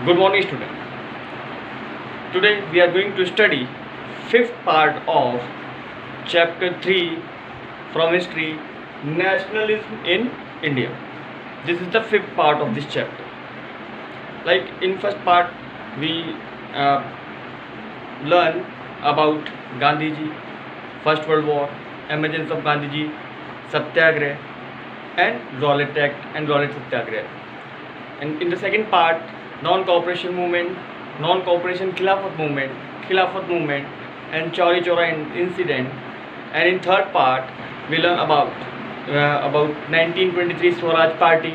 Good morning, student. Today we are going to study fifth part of chapter 3 from history, nationalism in India. This is the fifth part of this chapter. Like in first part we learn about Gandhiji, First World War, emergence of Gandhiji, Satyagrah and Rowlatt Act and Rowlatt Satyagrah. And in the second part, non-cooperation movement, non-cooperation Khilafat movement and Chauri Chora incident. And in third part we learn about 1923 Swaraj Party,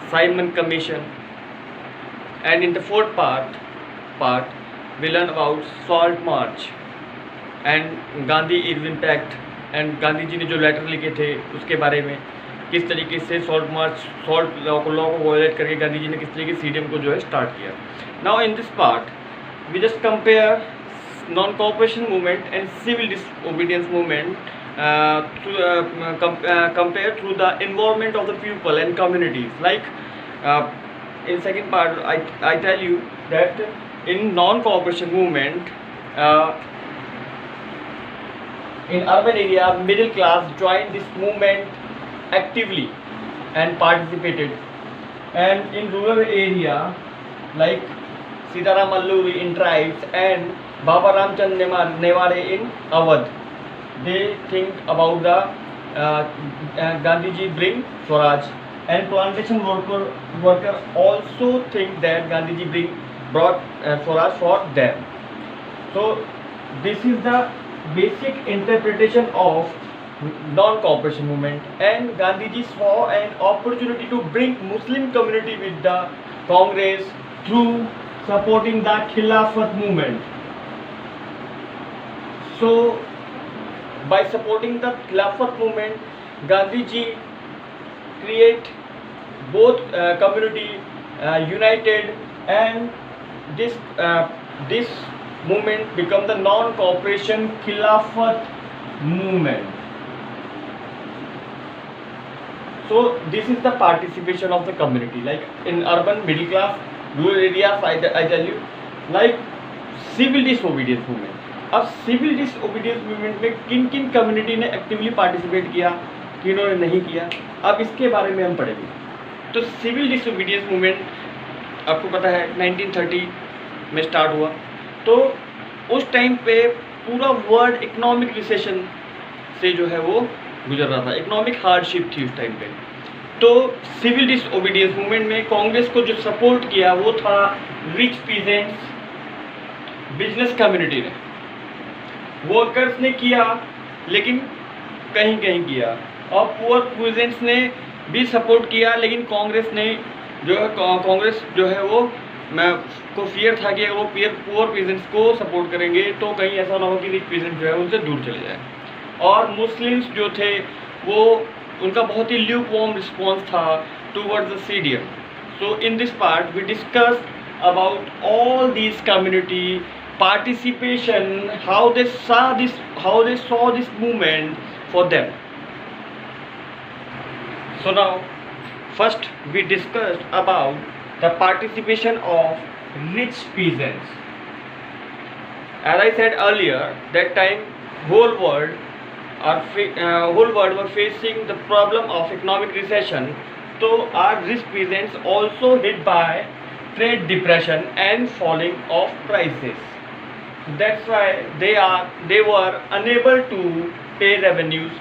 Simon Commission. And in the fourth part we learn about Salt March and Gandhi Irwin Pact and Gandhi ji ने जो letter लिखे थे उसके बारे में, किस तरीके से सॉल्ट लॉ को वायलेट करके गांधी जी ने किस तरीके सीडीएम को जो है स्टार्ट किया. Now in this part we just compare non cooperation movement and civil disobedience movement compare through the involvement of the people and communities. Like in second part I tell you that in non-cooperation movement, in urban area middle class joined this movement actively and participated, and in rural area like Sitaram Alluri in tribes and Baba Ramchand Neware in Awadh, they think about the Gandhiji bring Swaraj, and plantation worker also think that Gandhiji brought Swaraj for them. So this is the basic interpretation of non-cooperation movement, and Gandhiji saw an opportunity to bring Muslim community with the Congress through supporting the Khilafat movement. So by supporting the Khilafat movement, Gandhiji create both community united, and this movement become the non-cooperation Khilafat movement. So this is the participation of the community, like in urban middle class, rural areas. I tell you, like civil disobedience movement. अब civil disobedience movement में किन किन community ने actively participate किया, किन्हों ने नहीं किया, अब इसके बारे में हम पढ़ेंगे. तो सिविल डिसओबीडियंस मूवमेंट आपको पता है 1930 में स्टार्ट हुआ. तो उस टाइम पे पूरा वर्ल्ड इकोनॉमिक रिसेशन से जो है वो गुजर रहा था, इकोनॉमिक हार्डशिप थी उस टाइम पे. तो सिविल डिसओबीडियंस मूवमेंट में कांग्रेस को जो सपोर्ट किया वो था रिच पीजेंट्स, बिजनेस कम्युनिटी ने, वर्कर्स ने किया लेकिन कहीं कहीं किया, और पुअर पीजेंट्स ने भी सपोर्ट किया, लेकिन कांग्रेस जो है वो को फियर था कि अगर वो पुअर पीजेंट्स को सपोर्ट करेंगे तो कहीं ऐसा ना हो कि रिच पीजेंट्स जो है उनसे दूर चले जाए. और मुस्लिम्स जो थे वो उनका बहुत ही ल्यूकवार्म रिस्पॉन्स था towards the CDM. So in this part we discuss about all these community participation, how they saw this movement for them. So now first we discussed about the participation of rich peasants. As I said earlier, that time whole world were facing the problem of economic recession. So our rich peasants also hit by trade depression and falling of prices. That's why they were unable to pay revenues,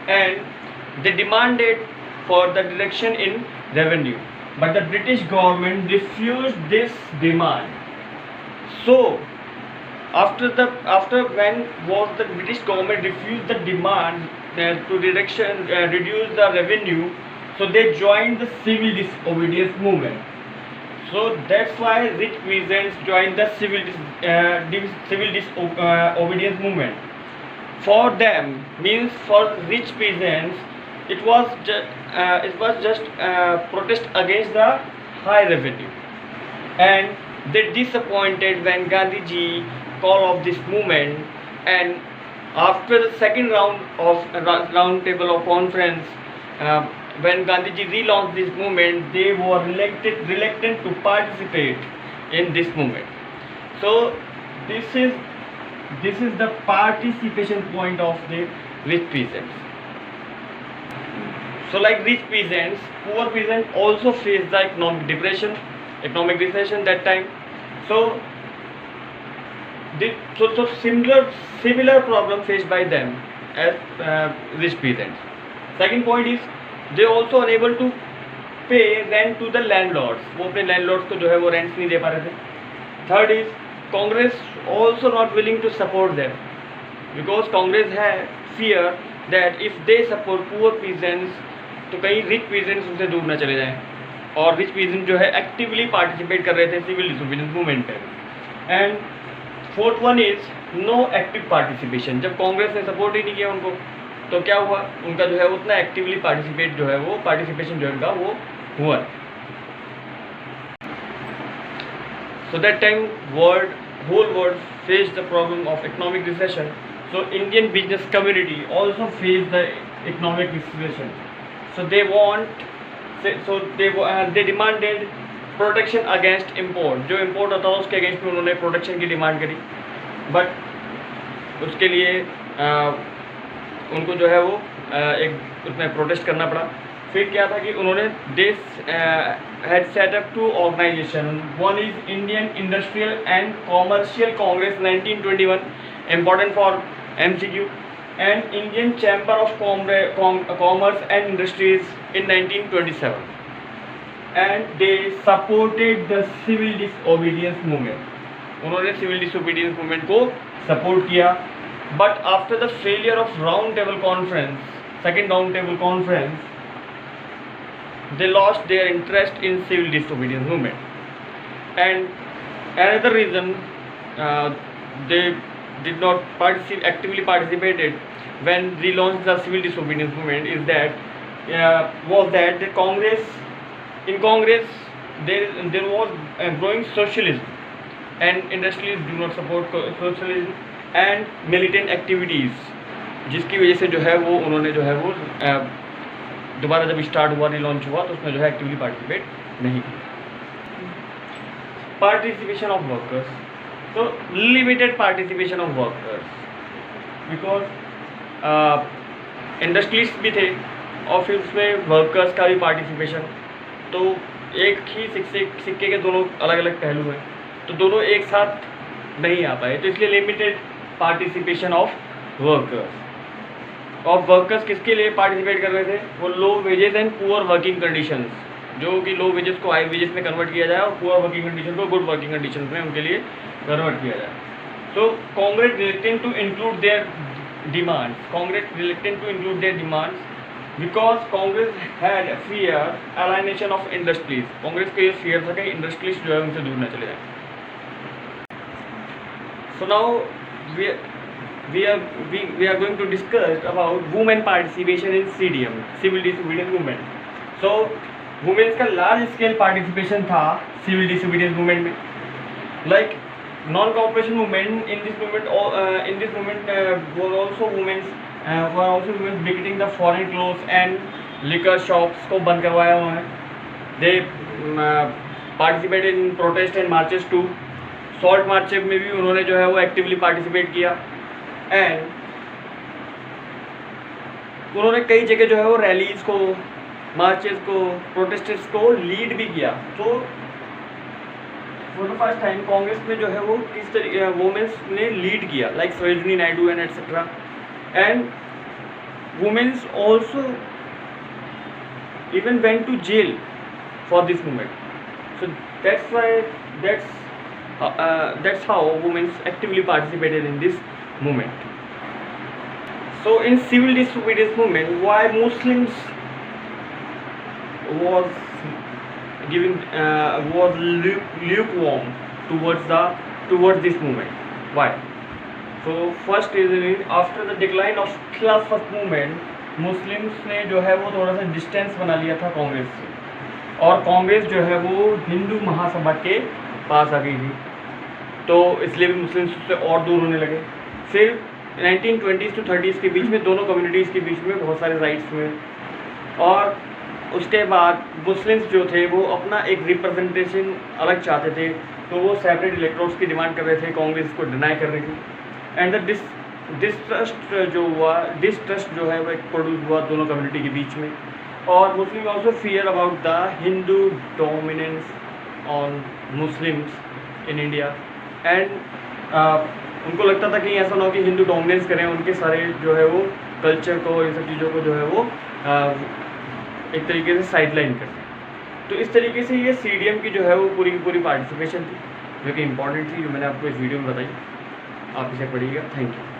and they demanded for the reduction in revenue, but the British government refused this demand. So after when was the British government refused the demand to reduce the revenue, so they joined the civil disobedience movement. So that's why rich peasants joined the civil disobedience movement. For them, means for rich peasants, it was just protest against the high revenue, and they disappointed when Gandhiji call of this movement. And after the second round table of conference, when Gandhiji relaunched this movement, they were reluctant to participate in this movement. So this is the participation point of the rich peasants. So like rich peasants, poor peasants also face the economic recession that time. So similar problem faced by them as rich peasants. Second point is they also unable to पे rent to the landlords, वो अपने landlords को जो है वो rents नहीं दे पा रहे थे. Third is Congress also not willing to support them because Congress है fear that if they support poor peasants तो कहीं रिच पीजेंट्स उनसे दूर ना चले जाएं. और रिच पीजेंट जो है एक्टिवली पार्टिसिपेट कर रहे थे सिविल डिसोबीडियंस मूवमेंट पे. And fourth one is no active participation. जब कांग्रेस ने सपोर्ट ही नहीं किया उनको तो क्या हुआ, उनका जो है उतना एक्टिवली पार्टिसिपेट जो है वो पार्टिसिपेशन जो है उनका वो हुआ. So that time whole world faced the problem of economic recession. So Indian business community also faced the economic recession. So they demanded protection against import. जो import होता है उसके अगेंस्ट में उन्होंने प्रोटेक्शन की डिमांड करी. बट उसके लिए उनको जो है वो एक उसमें प्रोटेस्ट करना पड़ा. फिर क्या था कि उन्होंने had set up two organization. One is Indian Industrial and Commercial Congress 1921, important for MCQ, and Indian Chamber of Commerce and Industries in 1927, and they supported the civil disobedience movement. उन्होंने civil disobedience movement को support किया. But after the failure of second round table conference, they lost their interest in civil disobedience movement. And another reason they did not actively participated when relaunched the civil disobedience movement is that the Congress there was growing socialism, and industrialists do not support socialism and militant activities, जिसकी वजह से जो है वो उन्होंने जो है वो दोबारा जब स्टार्ट हुआ रिलॉन्च हुआ तो उसमें जो है एक्टिवली पार्टिसिपेट नहीं किया. पार्टिसिपेशन ऑफ वर्कर्स, तो limited participation of workers because industries भी थे और फिर उसमें वर्कर्स का भी पार्टिसिपेशन. तो एक ही सिक्के के दोनों अलग अलग पहलू हैं, तो दोनों एक साथ नहीं आ पाए. तो इसलिए लिमिटेड पार्टिसिपेशन ऑफ वर्कर्स. और वर्कर्स किसके लिए पार्टिसिपेट कर रहे थे, वो low wages and poor working conditions, जो कि लो वेजेस को हाई वेजेस में कन्वर्ट किया जाए और पुअर वर्किंग कंडीशन को गुड वर्किंग कंडीशन में उनके लिए कन्वर्ट किया जाए. तो Congress reluctant to include their demands because Congress had fear alienation of industries. Congress को ये फियर था कि इंडस्ट्रीज जो है उनसे दूर न चले जाए. So now we are going to discuss about women participation in CDM, civil disobedience movement. So women's का large scale participation था civil disobedience movement में. Like non-cooperation movement in this movement were also women picketing the foreign clothes and liquor shops को बंद करवाया उन्होंने. They participated in protest and marches too. Salt march में भी उन्होंने जो है वो एक्टिवली पार्टिसिपेट किया. एंड उन्होंने कई जगह जो है वो रैलीज को, मार्चेस को, प्रोटेस्टर्स को लीड भी किया. तो for the first time Congress में जो है वो किस तरीके वुमेन्स ने लीड किया, like Sarojini Naidu and etcetera. And womens also even went to jail for this movement. So that's how women actively participated in this movement. So in civil disobedience movement, why Muslims was lukewarm towards this movement? Why? So first reason is after the decline of Khilafat movement, Muslims ने जो है वो थोड़ा सा distance बना लिया था कांग्रेस से, और कांग्रेस जो है वो हिंदू महासभा के पास आ गई थी. तो इसलिए भी मुस्लिम्स से और दूर होने लगे. फिर 1920s to 30s के बीच में दोनों कम्युनिटीज़ के बीच में बहुत सारे राइट्स हुए, और उसके बाद मुस्लिम्स जो थे वो अपना एक रिप्रेजेंटेशन अलग चाहते थे, तो वो सेपरेट इलेक्ट्रोड्स की डिमांड कर रहे थे, कांग्रेस को डिनाई कर रही थी। एंड द डिस्ट्रस्ट जो है वो एक प्रोड्यूस हुआ दोनों कम्युनिटी के बीच में। और Muslim also fear about the Hindu dominance on Muslims in India. And उनको लगता था कि ऐसा ना हो कि हिंदू डोमिनेंस करें उनके सारे जो है वो कल्चर को, इन सब चीज़ों को जो है वो एक तरीके से साइडलाइन करते हैं। तो इस तरीके से ये CDM की जो है वो पूरी की पूरी पार्टिसिपेशन थी, जो कि इम्पॉर्टेंट थी, जो मैंने आपको इस वीडियो में बताई। आप इसे पढ़िएगा। Thank you.